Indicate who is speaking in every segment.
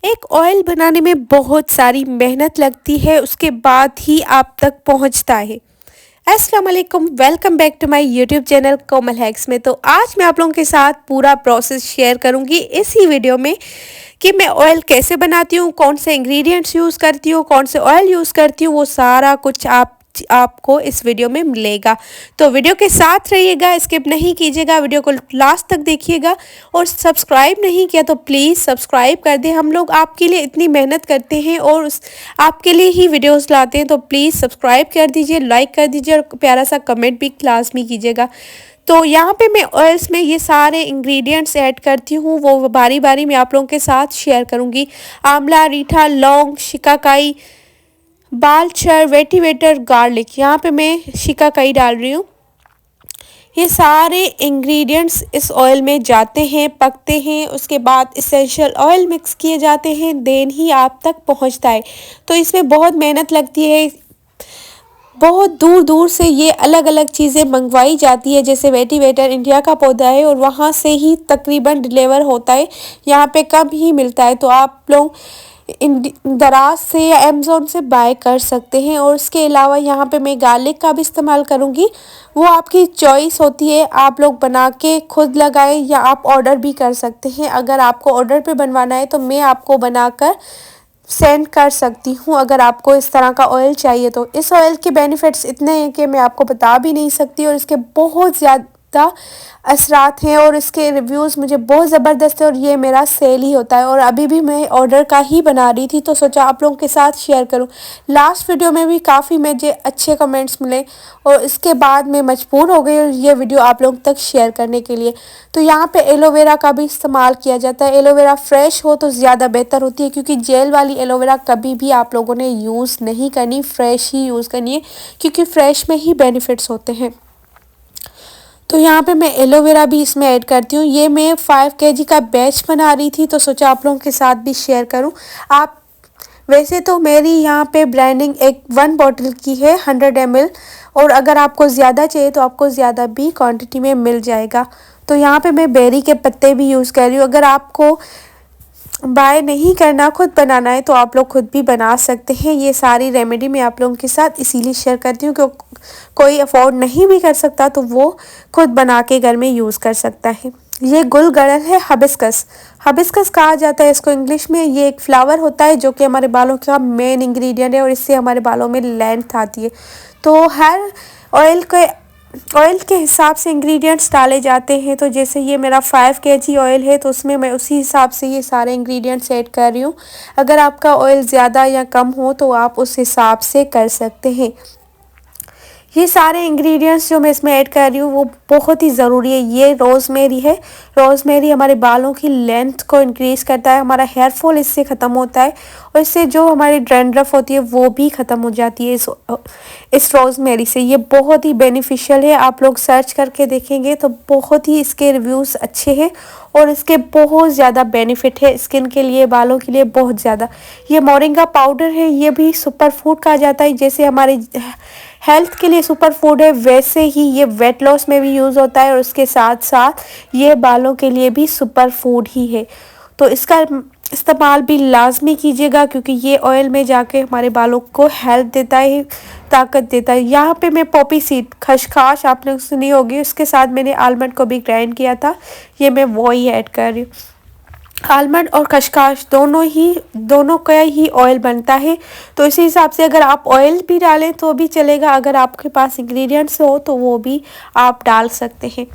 Speaker 1: एक ऑयल बनाने में बहुत सारी मेहनत लगती है, उसके बाद ही आप तक पहुंचता है। अस्सलाम वालेकुम, welcome back to my YouTube channel Komal hacks में। तो आज मैं आप लोगों के साथ पूरा प्रोसेस शेयर करूंगी इसी वीडियो में कि मैं ऑयल कैसे बनाती हूँ, कौन से इंग्रेडिएंट्स यूज़ करती हूँ, कौन से ऑयल यूज़ करती हूँ, वो सारा कुछ आपको इस वीडियो में मिलेगा। तो वीडियो के साथ रहिएगा, स्किप नहीं कीजिएगा, वीडियो को लास्ट तक देखिएगा। और सब्सक्राइब नहीं किया तो प्लीज़ सब्सक्राइब कर दें। हम लोग आपके लिए इतनी मेहनत करते हैं और आपके लिए ही वीडियोस लाते हैं, तो प्लीज़ सब्सक्राइब कर दीजिए, लाइक कर दीजिए और प्यारा सा कमेंट भी लाजमी कीजिएगा। तो यहाँ पे मैं ऑयल्स में ये सारे इंग्रेडिएंट्स ऐड करती हूँ, वो बारी बारी मैं आप लोगों के साथ शेयर करूँगी। आंवला, रीठा, लौंग, शिकाकाई, बालचर, वेटिवेटर, गार्लिक। यहाँ पे मैं शिकाकाई डाल रही हूँ। ये सारे इंग्रेडिएंट्स इस ऑयल में जाते हैं, पकते हैं, उसके बाद इसेंशियल ऑयल मिक्स किए जाते हैं, देन ही आप तक पहुँचता है। तो इसमें बहुत मेहनत लगती है, बहुत दूर दूर से ये अलग अलग चीज़ें मंगवाई जाती है। जैसे वेटिवेटर इंडिया का पौधा है और वहाँ से ही तकरीबन डिलीवर होता है, यहाँ पे कम ही मिलता है। तो आप लोग दराज से या अमेज़ोन से बाय कर सकते हैं। और उसके अलावा यहाँ पे मैं गार्लिक का भी इस्तेमाल करूँगी, वो आपकी चॉइस होती है, आप लोग बना के खुद लगाएं या आप ऑर्डर भी कर सकते हैं। अगर आपको ऑर्डर पे बनवाना है तो मैं आपको बनाकर सेंड कर सकती हूँ, अगर आपको इस तरह का ऑयल चाहिए तो। इस ऑयल के बेनिफिट्स इतने हैं कि मैं आपको बता भी नहीं सकती, और इसके बहुत ज़्यादा असरात हैं और इसके रिव्यूज़ मुझे बहुत ज़बरदस्त है, और ये मेरा सेल ही होता है। और अभी भी मैं ऑर्डर का ही बना रही थी, तो सोचा आप लोगों के साथ शेयर करूं। लास्ट वीडियो में भी काफ़ी मुझे अच्छे कमेंट्स मिले और इसके बाद मैं मजबूर हो गई और ये वीडियो आप लोगों तक शेयर करने के लिए। तो यहाँ पे एलोवेरा का भी इस्तेमाल किया जाता है। एलोवेरा फ्रेश हो तो ज़्यादा बेहतर होती है, क्योंकि जेल वाली एलोवेरा कभी भी आप लोगों ने यूज़ नहीं करनी, फ्रेश ही यूज़ करनी है, क्योंकि फ्रेश में ही बेनिफिट्स होते हैं। तो यहाँ पे मैं एलोवेरा भी इसमें ऐड करती हूँ। ये मैं 5 kg का बैच बना रही थी, तो सोचा आप लोगों के साथ भी शेयर करूँ। आप वैसे तो मेरी यहाँ पे ब्रांडिंग 1 बॉटल की है 100 ml, और अगर आपको ज़्यादा चाहिए तो आपको ज़्यादा भी क्वांटिटी में मिल जाएगा। तो यहाँ पे मैं बेरी के पत्ते भी यूज़ कर रही हूँ। अगर आपको बाय नहीं करना, खुद बनाना है, तो आप लोग खुद भी बना सकते हैं। ये सारी रेमेडी मैं आप लोगों के साथ इसीलिए शेयर करती हूँ कि कोई अफोर्ड नहीं भी कर सकता तो वो खुद बना के घर में यूज़ कर सकता है। ये गुलगड़ल है, हबिस्कस हबिस्कस कहा जाता है इसको इंग्लिश में। ये एक फ्लावर होता है जो कि हमारे बालों का मेन इंग्रेडिएंट है, और इससे हमारे बालों में लेंथ आती है। तो हर ऑयल के हिसाब से इंग्रेडिएंट्स डाले जाते हैं। तो जैसे ये मेरा 5 kg ऑयल है, तो उसमें मैं उसी हिसाब से ये सारे इंग्रेडिएंट्स ऐड कर रही हूँ। अगर आपका ऑयल ज़्यादा या कम हो तो आप उस हिसाब से कर सकते हैं। ये सारे इंग्रेडिएंट्स जो मैं इसमें ऐड कर रही हूँ वो बहुत ही ज़रूरी है। ये रोज़मेरी है। रोज़मेरी हमारे बालों की लेंथ को इंक्रीज़ करता है, हमारा हेयर फॉल इससे ख़त्म होता है, और इससे जो हमारी डैंड्रफ होती है वो भी ख़त्म हो जाती है इस रोज़मेरी से। ये बहुत ही बेनिफिशियल है, आप लोग सर्च करके देखेंगे तो बहुत ही इसके रिव्यूज़ अच्छे हैं और इसके बहुत ज़्यादा बेनिफिट है स्किन के लिए, बालों के लिए बहुत ज़्यादा। ये मोरिंगा पाउडर है, ये भी सुपर फूड कहा जाता है। जैसे हमारे हेल्थ के लिए सुपर फूड है, वैसे ही ये वेट लॉस में भी यूज़ होता है, और उसके साथ साथ ये बालों के लिए भी सुपर फूड ही है। तो इसका इस्तेमाल भी लाजमी कीजिएगा, क्योंकि ये ऑयल में जाके हमारे बालों को हेल्थ देता है, ताकत देता है। यहाँ पे मैं पॉपी सीड, खसखस आपने सुनी होगी, उसके साथ मैंने आलमंड को भी ग्राइंड किया था, ये मैं वो ही ऐड कर रही हूँ। आलमंड और खसखस दोनों का ही ऑयल बनता है। तो इसी हिसाब से अगर आप ऑयल भी डालें तो भी चलेगा, अगर आपके पास इंग्रेडिएंट्स हो तो वो भी आप डाल सकते हैं।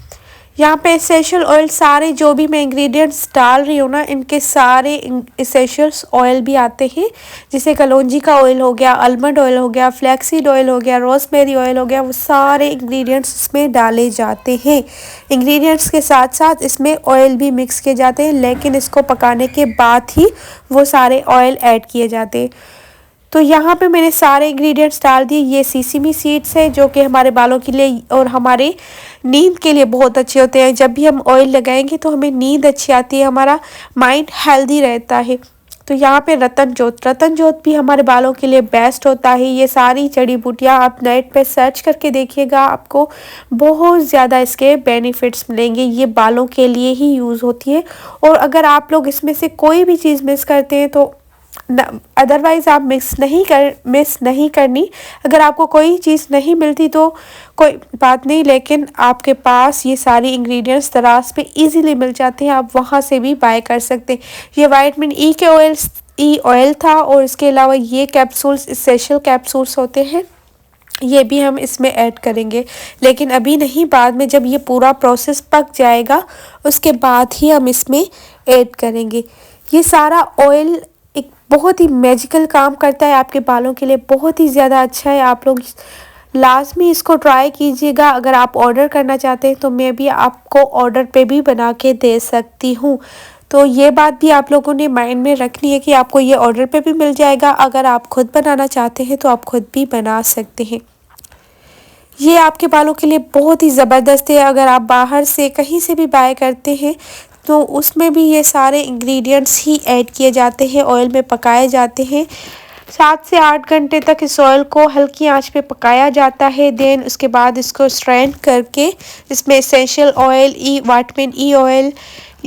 Speaker 1: यहाँ पे एसेंशियल ऑयल सारे जो भी मैं इंग्रेडिएंट्स डाल रही हूँ ना, इनके सारे एसेंशियल्स ऑयल भी आते हैं। जैसे कलौंजी का ऑयल हो गया, आलमंड ऑयल हो गया, फ्लैक्सीड ऑयल हो गया, रोज़मेरी ऑयल हो गया, वो सारे इंग्रेडिएंट्स इसमें डाले जाते हैं। इंग्रेडिएंट्स के साथ साथ इसमें ऑयल भी मिक्स किए जाते हैं, लेकिन इसको पकाने के बाद ही वो सारे ऑयल ऐड किए जाते हैं। तो यहाँ पे मैंने सारे इंग्रेडिएंट्स डाल दिए। ये सीसमी सीड्स है जो कि हमारे बालों के लिए और हमारे नींद के लिए बहुत अच्छे होते हैं। जब भी हम ऑयल लगाएंगे तो हमें नींद अच्छी आती है, हमारा माइंड हेल्दी रहता है। तो यहाँ पे रतन जोत भी हमारे बालों के लिए बेस्ट होता है। ये सारी जड़ी बूटियाँ आप नेट पे सर्च करके देखिएगा, आपको बहुत ज़्यादा इसके बेनिफिट्स मिलेंगे। ये बालों के लिए ही यूज़ होती है और अगर आप लोग इसमें से कोई भी चीज़ मिस करते हैं तो अदरवाइज़ आप मिस नहीं करनी। अगर आपको कोई चीज़ नहीं मिलती तो कोई बात नहीं, लेकिन आपके पास ये सारी इंग्रेडिएंट्स दराज पे इजीली मिल जाते हैं, आप वहाँ से भी बाय कर सकते हैं। ये विटामिन ई ऑयल था और इसके अलावा ये कैप्सूल्स एसेंशियल कैप्सूल्स होते हैं, ये भी हम इसमें ऐड करेंगे, लेकिन अभी नहीं, बाद में जब ये पूरा प्रोसेस पक जाएगा उसके बाद ही हम इसमें ऐड करेंगे। ये सारा ऑयल एक बहुत ही मैजिकल काम करता है, आपके बालों के लिए बहुत ही ज़्यादा अच्छा है। आप लोग लाजमी इसको ट्राई कीजिएगा। अगर आप ऑर्डर करना चाहते हैं तो मैं भी आपको ऑर्डर पे भी बना के दे सकती हूँ। तो ये बात भी आप लोगों ने माइंड में रखनी है कि आपको ये ऑर्डर पे भी मिल जाएगा। अगर आप खुद बनाना चाहते हैं तो आप खुद भी बना सकते हैं। ये आपके बालों के लिए बहुत ही ज़बरदस्त है। अगर आप बाहर से कहीं से भी बाय करते हैं तो उसमें भी ये सारे इंग्रेडिएंट्स ही ऐड किए जाते हैं, ऑयल में पकाए जाते हैं। 7 से 8 घंटे तक इस ऑयल को हल्की आंच पे पकाया जाता है। देन उसके बाद इसको स्ट्रेन करके इसमें essential oil, vitamin E oil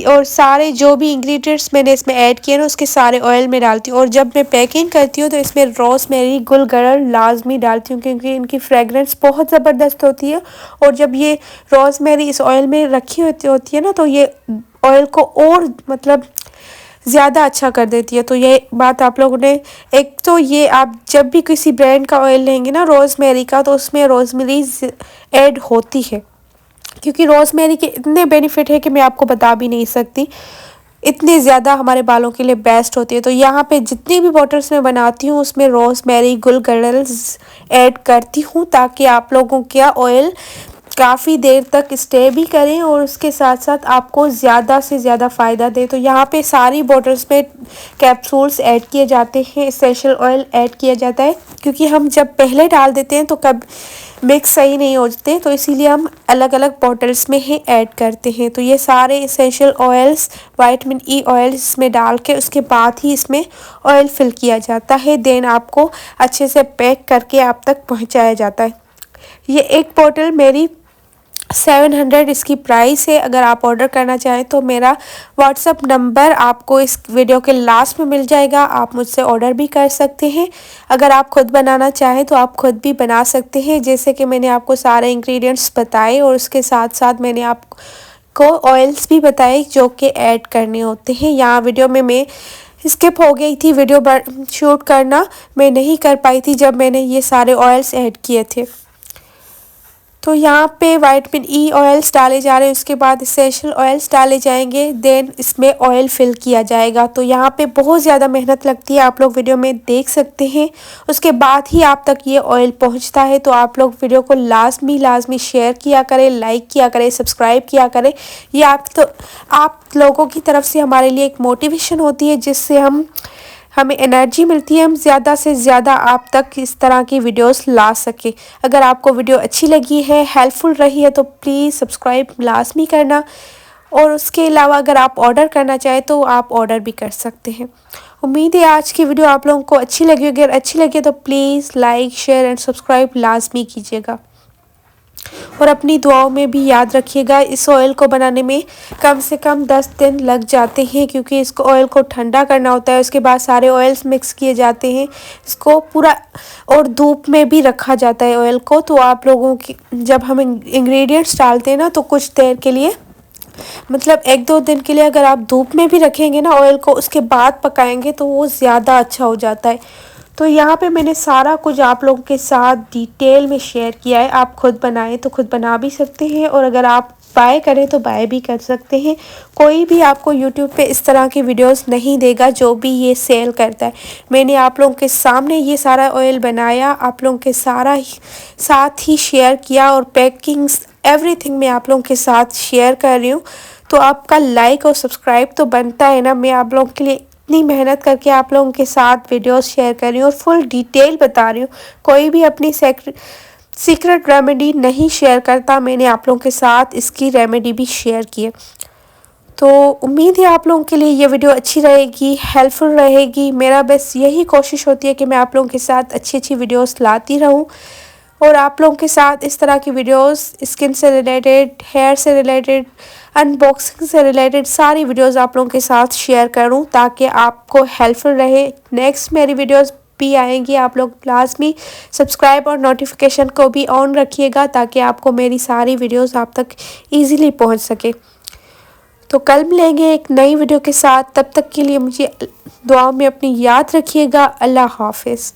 Speaker 1: और सारे जो भी इंग्रेडिएंट्स मैंने इसमें ऐड किए ना उसके सारे ऑयल में डालती हूँ। और जब मैं पैकिंग करती हूँ तो इसमें रोज़मेरी, गुलगुलाब लाजमी डालती हूँ क्योंकि इनकी फ्रेगरेंस बहुत ज़बरदस्त होती है। और जब ये रोज़मेरी इस ऑयल में रखी होती है ना तो ये ऑयल को और मतलब ज़्यादा अच्छा कर देती है। तो ये बात आप लोगों ने, एक तो ये आप जब भी किसी ब्रांड का ऑयल लेंगे ना रोज़मेरी का, तो उसमें रोज़मेरी ऐड होती है, क्योंकि रोज़मेरी के इतने बेनिफिट है कि मैं आपको बता भी नहीं सकती, इतने ज़्यादा हमारे बालों के लिए बेस्ट होती है। तो यहाँ पे जितनी भी बॉटल्स मैं बनाती हूँ उसमें रोज़मेरी, गुलगुलाब ऐड करती हूँ ताकि आप लोगों का ऑयल काफ़ी देर तक स्टे भी करें और उसके साथ साथ आपको ज़्यादा से ज़्यादा फ़ायदा दे। तो यहाँ पे सारी बॉटल्स में कैप्सूल्स ऐड किए जाते हैं, एसेंशियल ऑयल ऐड किया जाता है, क्योंकि हम जब पहले डाल देते हैं तो कब मिक्स सही नहीं होते, तो इसीलिए हम अलग अलग बॉटल्स में ही ऐड करते हैं। तो ये सारे essential oils, vitamin E oil इसमें डाल के उसके बाद ही इसमें ऑयल फिल किया जाता है। देन आपको अच्छे से पैक करके आप तक पहुँचाया जाता है। ये एक बॉटल मेरी 700 इसकी प्राइस है। अगर आप ऑर्डर करना चाहें तो मेरा व्हाट्सअप नंबर आपको इस वीडियो के लास्ट में मिल जाएगा, आप मुझसे ऑर्डर भी कर सकते हैं। अगर आप खुद बनाना चाहें तो आप खुद भी बना सकते हैं, जैसे कि मैंने आपको सारे इंग्रेडिएंट्स बताए और उसके साथ साथ मैंने आपको ऑयल्स भी बताए जो कि ऐड करने होते हैं। यहाँ वीडियो में मैं स्किप हो गई थी, वीडियो शूट करना मैं नहीं कर पाई थी जब मैंने ये सारे ऑयल्स ऐड किए थे। तो यहाँ पे विटामिन ई ऑयल्स डाले जा रहे हैं, उसके बाद एसेंशियल ऑयल्स डाले जाएंगे, देन इसमें ऑयल फिल किया जाएगा। तो यहाँ पे बहुत ज़्यादा मेहनत लगती है, आप लोग वीडियो में देख सकते हैं। उसके बाद ही आप तक ये ऑयल पहुँचता है। तो आप लोग वीडियो को लाजमी शेयर किया करें, लाइक किया करें, सब्सक्राइब किया करें। ये आप लोगों की तरफ से हमारे लिए एक मोटिवेशन होती है, जिससे हमें एनर्जी मिलती है, हम ज़्यादा से ज़्यादा आप तक इस तरह की वीडियोस ला सके। अगर आपको वीडियो अच्छी लगी है, हेल्पफुल रही है तो प्लीज़ सब्सक्राइब लाजमी करना। और उसके अलावा अगर आप ऑर्डर करना चाहें तो आप ऑर्डर भी कर सकते हैं। उम्मीद है आज की वीडियो आप लोगों को अच्छी लगी। अगर अच्छी लगे तो please like, share and subscribe लाजमी कीजिएगा और अपनी दुआओं में भी याद रखिएगा। इस ऑयल को बनाने में कम से कम 10 दिन लग जाते हैं, क्योंकि इसको ऑयल को ठंडा करना होता है, उसके बाद सारे ऑयल्स मिक्स किए जाते हैं, इसको पूरा और धूप में भी रखा जाता है ऑयल को। तो आप लोगों की जब हम इंग्रेडिएंट्स डालते हैं ना तो कुछ देर के लिए, मतलब 1-2 दिन के लिए अगर आप धूप में भी रखेंगे ना ऑयल को, उसके बाद पकाएंगे तो वो ज़्यादा अच्छा हो जाता है। तो यहाँ पे मैंने सारा कुछ आप लोगों के साथ डिटेल में शेयर किया है। आप खुद बनाएं तो खुद बना भी सकते हैं और अगर आप बाय करें तो बाय भी कर सकते हैं। कोई भी आपको यूट्यूब पे इस तरह की वीडियोस नहीं देगा जो भी ये सेल करता है। मैंने आप लोगों के सामने ये सारा ऑयल बनाया, आप लोगों के साथ ही शेयर किया और पैकिंग्स एवरीथिंग मैं आप लोगों के साथ शेयर कर रही हूँ। तो आपका लाइक और सब्सक्राइब तो बनता है ना। मैं आप लोगों के लिए इतनी मेहनत करके आप लोगों के साथ वीडियोस शेयर कर रही हूँ और फुल डिटेल बता रही हूँ। कोई भी अपनी सीक्रेट रेमेडी नहीं शेयर करता, मैंने आप लोगों के साथ इसकी रेमेडी भी शेयर की है। तो उम्मीद है आप लोगों के लिए ये वीडियो अच्छी रहेगी, हेल्पफुल रहेगी। मेरा बस यही कोशिश होती है कि मैं आप लोगों के साथ अच्छी अच्छी वीडियोस लाती रहूं और आप लोगों के साथ इस तरह की वीडियोस स्किन से रिलेटेड, हेयर से रिलेटेड, अनबॉक्सिंग से रिलेटेड सारी वीडियोस आप लोगों के साथ शेयर करूं ताकि आपको हेल्पफुल रहे। नेक्स्ट मेरी वीडियोस भी आएंगी, आप लोग लाजमी सब्सक्राइब और नोटिफिकेशन को भी ऑन रखिएगा ताकि आपको मेरी सारी वीडियोस आप तक ईज़िली पहुंच सके। तो कल मिलेंगे एक नई वीडियो के साथ, तब तक के लिए मुझे दुआओं में अपनी याद रखिएगा। अल्लाह हाफिज़।